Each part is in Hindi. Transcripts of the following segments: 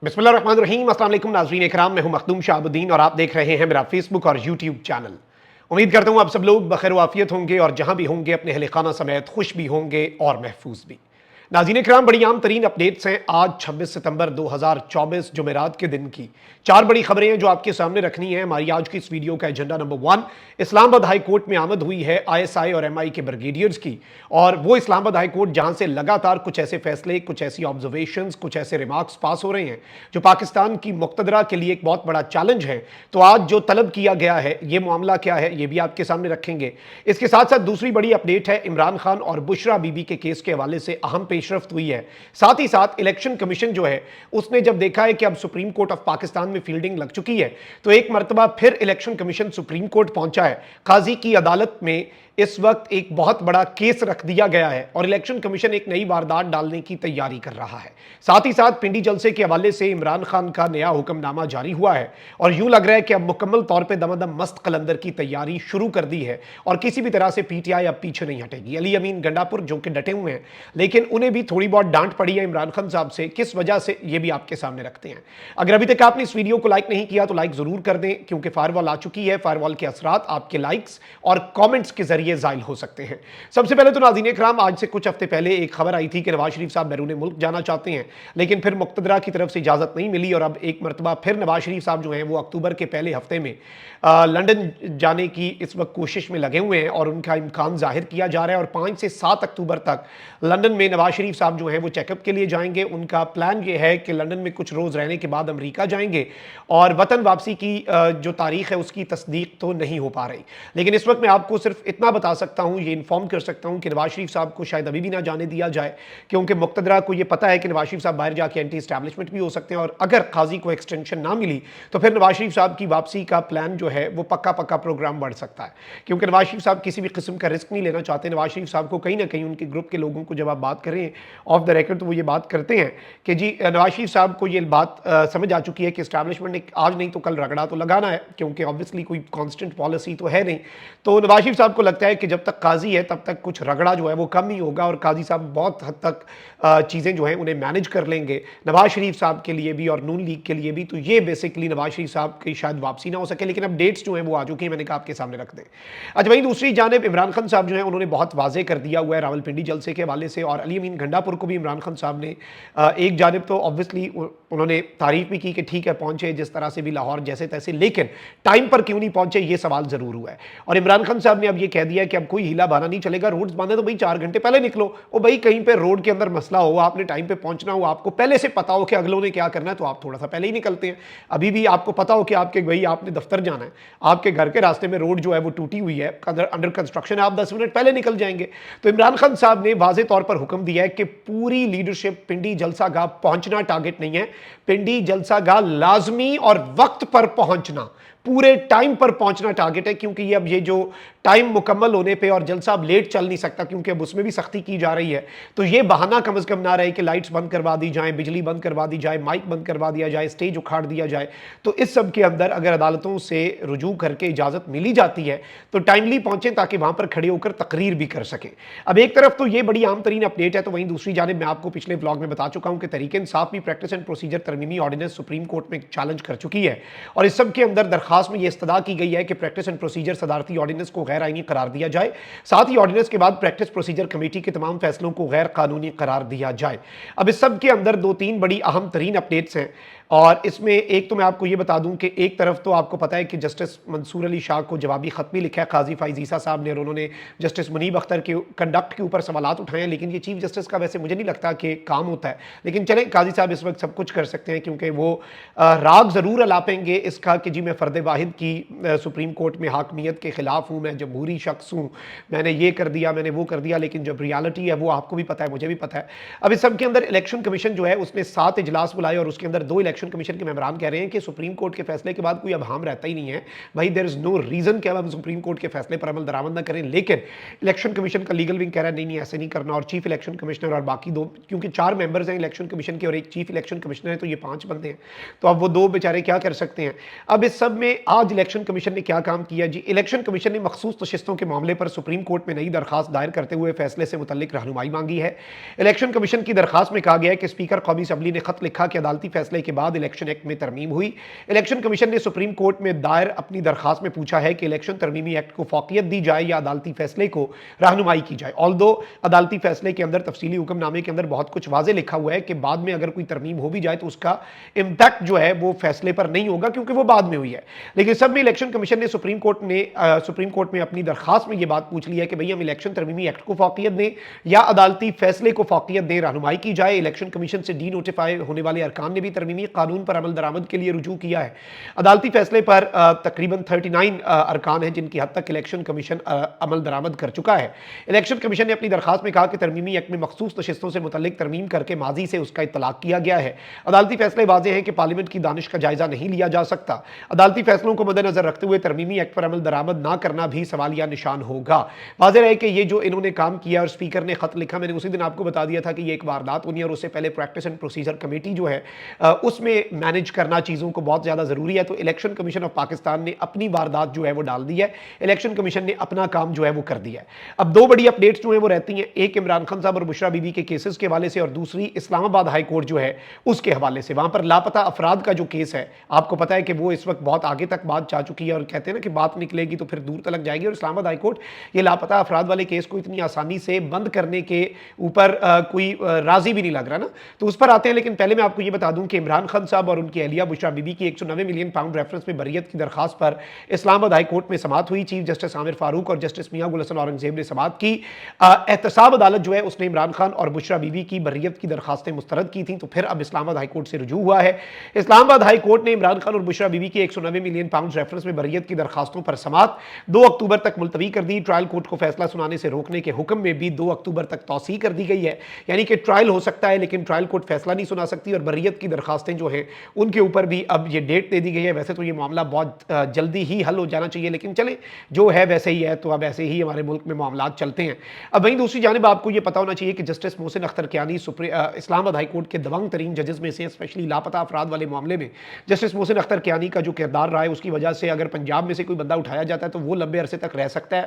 बिस्मिल्लाहिर्रहमानिर्रहीम। अस्सलाम वालेकुम नाज़रीन इकराम, मैं हूं मखदूम शाहबुद्दीन और आप देख रहे हैं मेरा फेसबुक और यूट्यूब चैनल। उम्मीद करता हूं आप सब लोग बखैर वाफियत होंगे और जहां भी होंगे अपने अहले खाना समेत खुश भी होंगे और महफूज भी। नाज़रीन इकराम, बड़ी आम तरीन अपडेट्स हैं आज 26 सितंबर 2024 जुमेरात के दिन की। चार बड़ी खबरें हैं जो आपके सामने रखनी है। हमारी आज की इस वीडियो का agenda number 1, Islamabad high court में आमद हुई है आईएसआई और एमआई के ब्रिगेडियर्स की, और वो इस्लामाबाद हाई कोर्ट जहां से लगातार कुछ ऐसे फैसले, कुछ ऐसी ऑब्जर्वेशंस, कुछ ऐसे रिमार्क्स पास हो रहे हैं जो पाकिस्तान की मुक्तदरा के लिए एक बहुत बड़ा चैलेंज है। तो आज जो तलब किया गया है, ये मामला क्या है, ये भी आपके सामने रखेंगे। इसके साथ साथ दूसरी बड़ी अपडेट है, इमरान खान और बुशरा बीबी के केस के हवाले से अहम पेशरफ्त हुई है। साथ ही साथ इलेक्शन कमीशन जो है उसने जब देखा है कि अब सुप्रीम कोर्ट ऑफ पाकिस्तान में फील्डिंग लग चुकी है, तो एक मरतबा फिर इलेक्शन कमीशन सुप्रीम कोर्ट पहुंचा है। काजी की अदालत में इस वक्त एक बहुत बड़ा केस रख दिया गया है और इलेक्शन कमीशन एक नई वारदात डालने की तैयारी कर रहा है। साथ ही साथ पिंडी जलसे के हवाले से इमरान खान का नया हुक्मनामा जारी हुआ है और यूं लग रहा है कि अब मुकम्मल तौर पे दमादम मस्त कलंदर की तैयारी शुरू कर दी है और किसी भी तरह से पीटीआई अब पीछे नहीं हटेगी। अली अमीन गंडापुर जो कि डटे हुए हैं, लेकिन उन्हें भी थोड़ी बहुत डांट पड़ी है इमरान खान साहब से, किस वजह से ये भी आपके सामने रखते हैं। अगर अभी तक आपने इस वीडियो को लाइक नहीं किया तो लाइक जरूर कर दें, क्योंकि फायरवॉल आ चुकी है। फायरवॉल के असरात आपके लाइक्स और कॉमेंट्स के जरिए जाहिर हो सकते हैं। सबसे पहले तो नाज़रीन इकराम, आज से कुछ हफ्ते पहले एक खबर आई थी कि नवाज शरीफ साहब बैरून मुल्क जाना चाहते हैं, लेकिन फिर मुक्तदरा की तरफ से इजाजत नहीं मिली और अब एक मरतबा फिर नवाज शरीफ साहब जो हैं वो अक्टूबर के पहले हफ्ते में लंदन जाने की इस वक्त कोशिश में लगे हुए हैं और उनका इम्कान जाहिर किया जा रहा है। और 5 से 7 अक्टूबर तक लंदन में नवाज शरीफ साहब जो हैं वो चेकअप के लिए जाएंगे। उनका प्लान ये है कि लंदन में कुछ रोज़ रहने के बाद अमेरिका जाएंगे और वतन वापसी की जो तारीख है उसकी तस्दीक तो नहीं हो पा रही, लेकिन इस वक्त मैं आपको सिर्फ इतना बता सकता हूं, ये इन्फॉर्म कर सकता हूं कि नवाज शरीफ साहब को शायद अभी भी ना जाने दिया जाए, क्योंकि मुक्तदरा को ये पता है कि नवाज शरीफ साहब बाहर जाके एंटी एस्टैब्लिशमेंट भी हो सकते हैं और अगर काजी को एक्सटेंशन ना मिली तो फिर नवाज शरीफ साहब की वापसी का प्लान जो है वो पक्का पक्का प्रोग्राम बढ़ सकता है, क्योंकि नवाज शरीफ साहब किसी भी किस्म का रिस्क नहीं लेना चाहते। नवाज शरीफ साहब को कहीं ना कहीं उनके ग्रुप के लोगों को जब आप बात करें ऑफ द रिकॉर्ड तो वो ये बात करते हैं कि जी नवाज शरीफ साहब को ये बात समझ आ चुकी है कि एस्टैब्लिशमेंट ने आज नहीं तो कल रगड़ा तो लगाना है, क्योंकि ऑब्वियसली कोई कांस्टेंट पॉलिसी तो है नहीं। तो नवाज शरीफ साहब को लगता है कि जब तक काजी है तब तक कुछ रगड़ा जो है वो कम ही होगा और काजी साहब बहुत हद तक चीज़ें जो हैं उन्हें मैनेज कर लेंगे, नवाज शरीफ साहब के लिए भी और नून लीग के लिए भी। तो ये बेसिकली नवाज शरीफ साहब की शायद वापसी ना हो सके, लेकिन अब डेट्स जो हैं वो आ चुकी हैं, मैंने कहा आपके सामने रख दें। अच्छा, वहीं दूसरी जानिब इमरान खान साहब जो हैं उन्होंने बहुत वाजे कर दिया हुआ है रावलपिंडी जलसे के हवाले से, और अली अमीन गंडापुर को भी इमरान खान साहब ने एक जानिब तो ऑब्वियसली उन्होंने तारीफ भी की कि ठीक है पहुंचे जिस तरह से भी लाहौर जैसे तैसे, लेकिन टाइम पर क्यों नहीं पहुंचे ये सवाल जरूर हुआ है। और इमरान खान साहब ने अब ये कह दिया कि अब कोई हीला बहाना नहीं चलेगा, रोड्स बंद है तो भाई 4 घंटे पहले निकलो। वो भाई कहीं पे रोड के अंदर मसला हो, आपने टाइम पे पहुंचना हो, आपको पहले से पता हो कि अगलों ने क्या करना है, तो आप थोड़ा सा पहले ही निकलते हैं। अभी भी आपको पता हो कि आपके भाई आपने दफ्तर जाना है, आपके घर के रास्ते में रोड जो है वो टूटी हुई है, अंडर कंस्ट्रक्शन है, आप 10 मिनट पहले निकल जाएंगे। तो इमरान खान साहब ने वाजे तौर पर हुक्म दिया है कि पूरी लीडरशिप पिंडी जलसा गाह पहुंचना टारगेट नहीं है, पिंडी जलसा गाह लाजमी और वक्त पर पहुंचना, पूरे टाइम पर पहुंचना टारगेट है, क्योंकि ये अब ये जो टाइम मुकम्मल होने पे और जलसा अब लेट चल नहीं सकता क्योंकि अब उसमें भी सख्ती की जा रही है। तो ये बहाना कम से कम ना रहे कि लाइट्स बंद करवा दी जाए, बिजली बंद करवा दी जाए, माइक बंद करवा दिया जाए, स्टेज उखाड़ दिया जाए। तो इस सब के अंदर अगर अदालतों से रुजू करके इजाजत मिली जाती है तो टाइमली पहुंचे ताकि वहां पर खड़े होकर तकरीर भी कर सकें। अब एक तरफ तो ये बड़ी आम तरीन अपडेट है, तो वहीं दूसरी जानिब मैं आपको पिछले ब्लॉग में बता चुका हूं कि तहरीक इंसाफ भी प्रैक्टिस एंड प्रोसीजर तरमीमी ऑर्डिनेंस सुप्रीम कोर्ट में चैलेंज कर चुकी है और इस सब के अंदर दरखास्त में यह इस्तदा की गई है कि प्रैक्टिस एंड प्रोसीजर सदारती ऑर्डिनेंस को गैर आईनी करार दिया जाए, साथ ही ऑर्डिनेंस के बाद प्रैक्टिस प्रोसीजर कमेटी के तमाम फैसलों को गैर कानूनी करार दिया जाए। अब इस सब के अंदर 2-3 बड़ी अहम तरीन अपडेट्स हैं और इसमें एक तो मैं आपको ये बता दूं कि एक तरफ तो आपको पता है कि जस्टिस मंसूर अली शाह को जवाबी खत भी लिखा है काजी फाइज ईसा साहब ने और उन्होंने जस्टिस मुनीब अख्तर के कंडक्ट के ऊपर सवालात उठाए हैं, लेकिन ये चीफ जस्टिस का वैसे मुझे नहीं लगता कि काम होता है। लेकिन चलें, काजी साहब इस वक्त सब कुछ कर सकते हैं क्योंकि वो राग ज़रूर अलापेंगे इसका कि जी मैं फ़र्द वाहिद की सुप्रीम कोर्ट में हाकमियत के ख़िलाफ़ हूँ, मैं जमहूरी शख्स हूँ, मैंने ये कर दिया, मैंने वो कर दिया, लेकिन जब रियलिटी है वो आपको भी पता है, मुझे भी पता है। अब इस सब के अंदर इलेक्शन कमीशन जो है उसने 7 इजलास बुलाए और उसके अंदर 2 इलेक्शन कमीशन के मेंबरान कह रहे हैं कि सुप्रीम कोर्ट के फैसले के बाद कोई अब हम रहता ही नहीं है भाई, देयर इज नो रीजन कि हम सुप्रीम कोर्ट के फैसले पर अमल दरामद ना करें। लेकिन इलेक्शन कमीशन का लीगल विंग कह रहा है नहीं ऐसे नहीं करना, और चीफ इलेक्शन कमिश्नर और बाकी 2, क्योंकि 4 मेंबर्स हैं इलेक्शन कमीशन के और एक चीफ इलेक्शन कमिश्नर है, तो ये 5 बंदे हैं, तो अब वो 2 बेचारे क्या कर सकते हैं। अब इस सब में आज इलेक्शन कमीशन ने क्या काम किया जी, इलेक्शन कमीशन ने मखसूस नशिस्तों के मामले पर सुप्रीम कोर्ट में नई दरखास्त दायर करते हुए फैसले से मुतल्लिक रहनुमाई मांगी है। इलेक्शन कमीशन की दरखास्त में कहा गया है कि स्पीकर कौमी असम्बली ने खत लिखा कि अदालती फैसले के बाद बाद इलेक्शन एक्ट में तरमीम हुई। इलेक्शन कमीशन ने सुप्रीम कोर्ट में दायर अपनी दरखास्त में पूछा है कि इलेक्शन तरमीमी एक्ट को फौकियत दी जाए या अदालती फैसले को रहनुमाई की जाए। ऑल्दो अदालती फैसले के अंदर तफसीली हुक्मनामे के अंदर बहुत कुछ वाजे लिखा हुआ है कि बाद में अगर कोई तरमीम हो भी जाए तो उसका इंपैक्ट जो है वो फैसले पर नहीं होगा क्योंकि वो बाद में हुई है। लेकिन सब में इलेक्शन कमीशन ने सुप्रीम कोर्ट में अपनी दरखास्त में यह बात पूछ ली है कि भई हम इलेक्शन तरमीमी एक्ट को फौकियत दें या अदालती फैसले को फौकियत दें, रहनुमाई की जाए। इलेक्शन कमीशन से डी नोटिफाई होने वाले अरकान ने भी तरमीमी कानून पर अमल दरामद के लिए रुजू किया है। अदालती फैसले पर तकरीबन 39 अरकान हैं जिनकी हद तक इलेक्शन कमीशन अमल दरामद कर चुका है। इलेक्शन कमीशन ने अपनी दरखास्त में कहा कि तरमीमी एक्ट में मखसूस नशिस्तों से मुतल्लिक तरमीम करके माजी से उसका इत्तलाक किया गया है। अदालती फैसले वाज़ेह हैं कि पार्लियामेंट की दानिश का जायजा नहीं लिया जा सकता। अदालती फैसलों को मद्देनजर रखते हुए तरमीमी एक्ट पर अमल दरामद ना करना भी सवालिया निशान होगा। वाज़ेह है कि ये जो इन्होंने काम किया और स्पीकर ने खत लिखा, मैंने उसी दिन आपको बता दिया था कि ये एक वारदात होनी है और उससे पहले प्रैक्टिस एंड प्रोसीजर कमेटी जो है उसमें मैनेज करना चीज़ों को बहुत ज़्यादा ज़रूरी है। तो इलेक्शन कमीशन ऑफ पाकिस्तान ने अपनी वारदात जो है वो डाल दी है, इलेक्शन कमीशन ने अपना काम जो है वो कर दिया है। अब दो बड़ी अपडेट्स जो है वो रहती हैं, एक इमरान खान साहब और बुशरा बीबी के केसेस के हवाले से और दूसरी इस्लामाबाद हाई कोर्ट जो है उसके हवाले से। वहां पर लापता अफराद का जो केस है, आपको पता है कि वो इस वक्त बहुत आगे तक बात जा चुकी है और कहते हैं ना कि बात निकलेगी तो फिर दूर तक जाएगी। और इस्लामाबाद हाई कोर्ट ये लापता अफराद वाले केस को इतनी आसानी से बंद करने के ऊपर कोई राजी भी नहीं लग रहा ना, तो उस पर आते हैं। लेकिन पहले मैं आपको ये बता दूं कि इमरान खान साहब और उनकी अहलिया बुशरा बीबी की 190 मिलियन पाउंड रेफरेंस में बरियत की दरखास्त पर इस्लामाबाद हाई कोर्ट में समाअत हुई। चीफ जस्टिस आमिर फारूक और जस्टिस मियां गुल हसन औरंगजेब ने समाअत की। एहतसाब अदालत जो है उसने इमरान खान और बुशरा बीबी की बरियत की दरखास्तें मुस्तरद की थी, तो फिर अब इस्लामाबाद हाई कोर्ट से रुजू हुआ है। इस्लामाबाद हाई कोर्ट ने इमरान खान और बुशरा बीबी की 190 मिलियन पाउंड रेफरेंस में बरियत की दरखास्तों पर समाअत 2 अक्टूबर तक मुलतवी कर दी। ट्रायल कोर्ट को फैसला सुनाने से रोकने के हुक्म में भी 2 अक्टूबर तक तौसीह कर दी गई है, यानी कि ट्रायल हो सकता है लेकिन ट्रायल कोर्ट फैसला नहीं सुना सकती। और बरियत की दरखास्तें जो हैं उनके ऊपर भी अब ये डेट दे दी गई है। वैसे तो ये मामला बहुत जल्दी ही हल हो जाना चाहिए, लेकिन चले जो है वैसे ही है, तो अब ऐसे ही हमारे मुल्क में मामला चलते हैं। अब वहीं दूसरी जानिब आपको ये पता होना चाहिए कि justice Mohsin Akhtar Kayani Islamabad high court के दबंग तरीन जजेस में से, स्पेशली लापता अफराद वाले मामले में जस्टिस मोहसिन अख्तर कियानी का जो किरदार रहा है उसकी वजह से अगर पंजाब में से कोई बंदा उठाया जाता है तो वो लंबे अरसे तक रह सकता है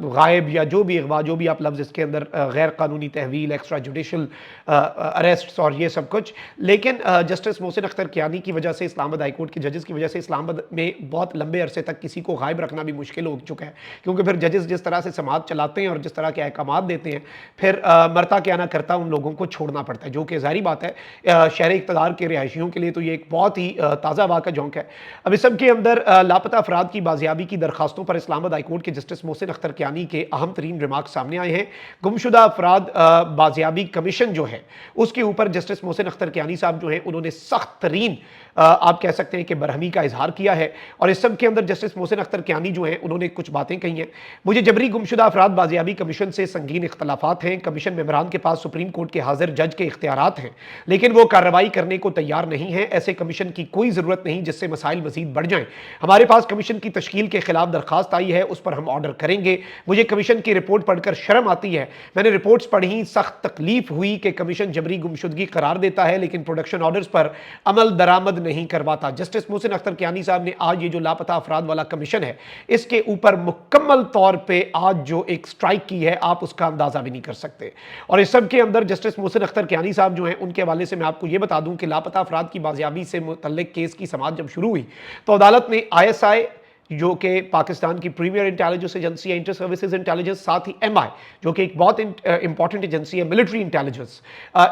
गायब, या जो भी अगवा, जो भी आप लफ्ज़ इसके अंदर गैर कानूनी तहवील, एक्स्ट्रा जुडिशल अरेस्ट और ये सब कुछ। लेकिन जस्टिस मोहसिन अख्तर कियानी की वजह से, इस्लामाबाद हाई कोर्ट के जजेस की वजह से इस्लामाबाद में बहुत लंबे अरसे तक किसी को गायब रखना भी मुश्किल हो चुका है, क्योंकि फिर जजेस जिस तरह से समाअत चलाते हैं और जिस तरह के अहकाम देते हैं, फिर मरता क्या ना करता उन लोगों को छोड़ना पड़ता है, जो कि ज़ाहिर बात है शहर इक़्तिदार के रिहायशियों के लिए तो ये एक बहुत ही ताज़ा वाक़ा झोंक है। अब इस सब के अंदर लापता अफराद की बाजियाबी की दरखास्तों पर इस्लामाबाद हाई कोर्ट के जस्टिस मोहसिन अख्तर कियानी के अहम तरीन रिमार्क सामने आए हैं। गुमशुदा अफराद बाजियाबी कमीशन जो है उसके ऊपर जस्टिस मोहसिन अख्तर कियानी साहब जो है उन्होंने सख्त तरीन आप कह सकते हैं कि बरहमी का इजहार किया है। और इस सब के अंदर जस्टिस मोहसिन अख्तर कियानी जो है उन्होंने कुछ बातें कही हैं। मुझे जबरी गुमशुदा अफराद बाजियाबी कमीशन से संगीन इख्तलाफात हैं। कमीशन मेंबरान के पास सुप्रीम कोर्ट के हाजिर जज के इख्तियारात हैं, लेकिन वो कार्रवाई करने को तैयार नहीं है। ऐसे कमीशन की कोई ज़रूरत नहीं जिससे मसाइल मजीद बढ़ जाएं। हमारे पास कमीशन की तश्कील के खिलाफ दरखास्त आई है, उस पर हम ऑर्डर करेंगे। मुझे कमीशन की रिपोर्ट पढ़कर शर्म आती है। मैंने रिपोर्ट्स पढ़ी, सख्त तकलीफ हुई कि कमीशन जबरी गुमशुदगी करार देता है लेकिन प्रोडक्शन ऑर्डर्स पर अमल दरामद नहीं करवाता। जस्टिस मोहसिन अख्तर कियानी साहब ने आज ये जो लापता अफराद वाला कमीशन है इसके ऊपर मुकम्मल तौर पर आज जो एक स्ट्राइक की है, आप उसका अंदाजा भी नहीं कर सकते। और इस सब के अंदर जस्टिस मोहसिन अख्तर कियानी साहब जो हैं उनके हवाले से मैं आपको ये बता दूं कि लापता अफराद की बाजियाबी से मुतल्लिक केस की समाअत जब शुरू हुई तो अदालत ने ISI जो कि पाकिस्तान की प्रीमियर इंटेलिजेंस एजेंसी है, इंटर सर्विसेज इंटेलिजेंस, साथ ही MI जो कि एक बहुत इंपॉर्टेंट एजेंसी है, मिलिट्री इंटेलिजेंस,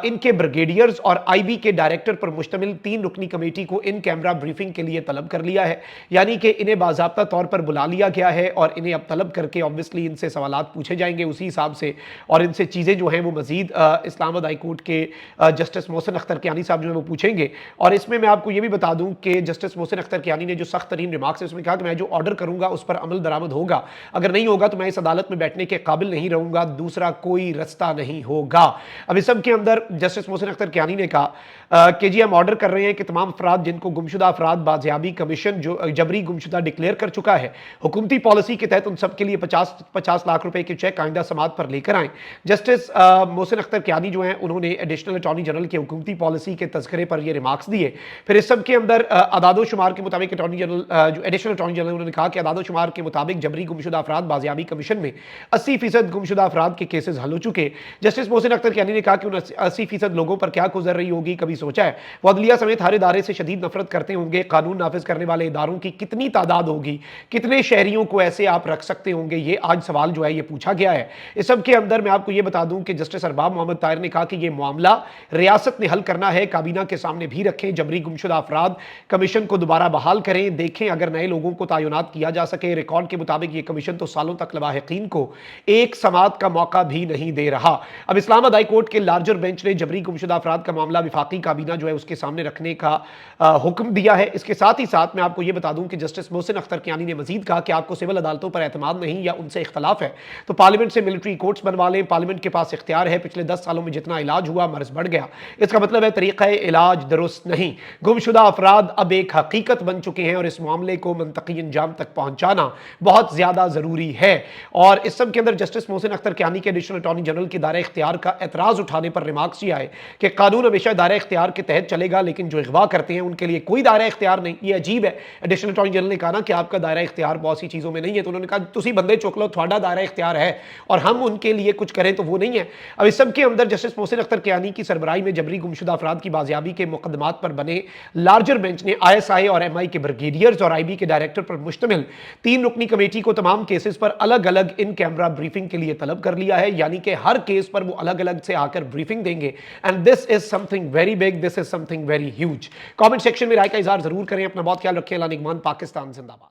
इनके ब्रिगेडियर्स और IB के डायरेक्टर पर मुश्तमिल 3 रुकनी कमेटी को इन कैमरा ब्रीफिंग के लिए तलब कर लिया है। यानी कि इन्हें बाज़ाब्ता तौर पर बुला लिया गया है और इन्हें अब तलब करके ऑब्वियसली इनसे सवालात पूछे जाएंगे उसी हिसाब से, और इनसे चीज़ें जो हैं वो मजीद इस्लामाबाद हाई कोर्ट के जस्टिस मोहसिन अख्तर कियानी साहब जो है वो पूछेंगे। और इसमें मैं आपको ये भी बता दूं कि जस्टिस मोहसिन अख्तर कियानी ने जो सख्त तरीन रिमार्क्स है उसमें कहा कि मैं जो ऑर्डर करूंगा उस पर अमल दरामद होगा, अगर नहीं होगा तो मैं इस अदालत में बैठने के काबिल नहीं रहूंगा, दूसरा कोई रास्ता नहीं होगा। अब इस सब के अंदर जस्टिस मोहसिन अख्तर कियानी ने कहा कि जी हम ऑर्डर कर रहे हैं कि तमाम अफराद जिनको गुमशुदा अफराद बाजियाबी कमीशन जो जबरी गुमशुदा डिक्लेयर कर चुका है, हुकूमती पॉलिसी के तहत उन सब के लिए 50 लाख रुपए के चेक आइंदा समाअत पर लेकर आए। जस्टिस मोहसिन अख्तर कियानी जो है उन्होंने एडिशनल अटॉर्नी जनरल की हुकूमती पॉलिसी के तस्करे पर ये रिमार्क्स दिए। फिर इस सब के अंदर अदादो शुमार के मुताबिक अटॉर्नी जनरल जो एडिशनल अटॉर्नी जनरल उन्होंने कहा कि आदादोशुमार के मुताबिक जबरी गुमशुदा अफराद बाजियाबी कमीशन में 80% गुमशुदा अफराद के केसेस हल हो चुके। जस्टिस मोहसिन अख्तर कियानी ने कहा कि उन 80% लोगों पर क्या गुजर रही होगी, कभी सोचा है? वो अदलिया समेत हर इदारे से शदीद नफरत करते होंगे। कानून नाफिज करने वाले इदारों की कितनी तादाद होगी, कितने शहरियों को ऐसे आप रख सकते होंगे, ये आज सवाल जो है ये पूछा गया है। इस सब के अंदर मैं आपको ये बता दूं कि जस्टिस अरबाब मोहम्मद ताहिर ने कहा कि ये मामला रियासत ने हल करना है, काबीना के सामने भी रखें, जबरी गुमशुदा अफराद कमीशन को दोबारा बहाल करें, देखें अगर नए लोगों को तैनात किया जा सके। रिकॉर्ड के मुताबिक ये कमीशन तो सालों तक लवाहिकीन को एक समात का मौका भी नहीं दे रहा। अब इस्लामाबाद हाई कोर्ट के लार्जर बेंच ने जबरी गुमशुदा अफराद का मामला विफाकी काबीना जो है उसके सामने रखने का हुक्म दिया है। इसके साथ ही साथ मैं आपको यह बता दूं कि जस्टिस मोहसिन अख्तर कियानी ने मजीद कहा कि आपको सिविल अदालतों पर एतमाद नहीं या उनसे इख्तलाफ है तो पार्लियामेंट से मिलिट्री कोर्ट्स बनवा लें। पार्लियामेंट के पास इख्तियार है। पिछले 10 सालों में जितना इलाज हुआ मर्ज बढ़ गया, इसका मतलब है तरीका इलाज दुरुस्त नहीं। गुमशुदा अफराद अब एक हकीकत बन चुके हैं और इस मामले को मंतकी अंजाम तक पहुंचाना बहुत ज्यादा जरूरी है। और इस सब के अंदर जस्टिस मोहसिन अख्तर कियानी के एडिशनल अटॉर्नी जनरल के दायरा इख्तियार का एतराज उठाने पर रिमार्क्स ये आए कि कानून हमेशा दायरा इख्तियार के तहत चलेगा, लेकिन जो अगवा करते हैं उनके लिए कोई दायरा इख्तियार नहीं। ये अजीब है। एडिशनल अटॉर्नी जनरल ने कहा ना कि आपका दायरा इख्तियार बहुत सी चीजों में नहीं है, तो उन्होंने कहा तुसी बंदे चुक लो, थोड़ा दायरा इख्तियार है और हम उनके लिए कुछ करें तो वो नहीं है। अब इस सब के अंदर जस्टिस मोहसिन अख्तर कियानी की सरबराही में जबरी गुमशुदा अफराद की बाजियाबी के मुकदमात पर बने लार्जर बेंच ने ISI और MI के ब्रिगेडियर्स और IB के डायरेक्टर पर मुश्तमिल 3 रुकनी कमेटी को तमाम केसेस पर अलग अलग इन कैमरा ब्रीफिंग के लिए तलब कर लिया है, यानी कि हर केस पर वो अलग अलग से आकर ब्रीफिंग देंगे। And this is something very big, this is something very huge. Comment section में राय का इजहार जरूर करें। अपना बहुत ख्याल रखें। अल्लाह निगमान। पाकिस्तान जिंदाबाद।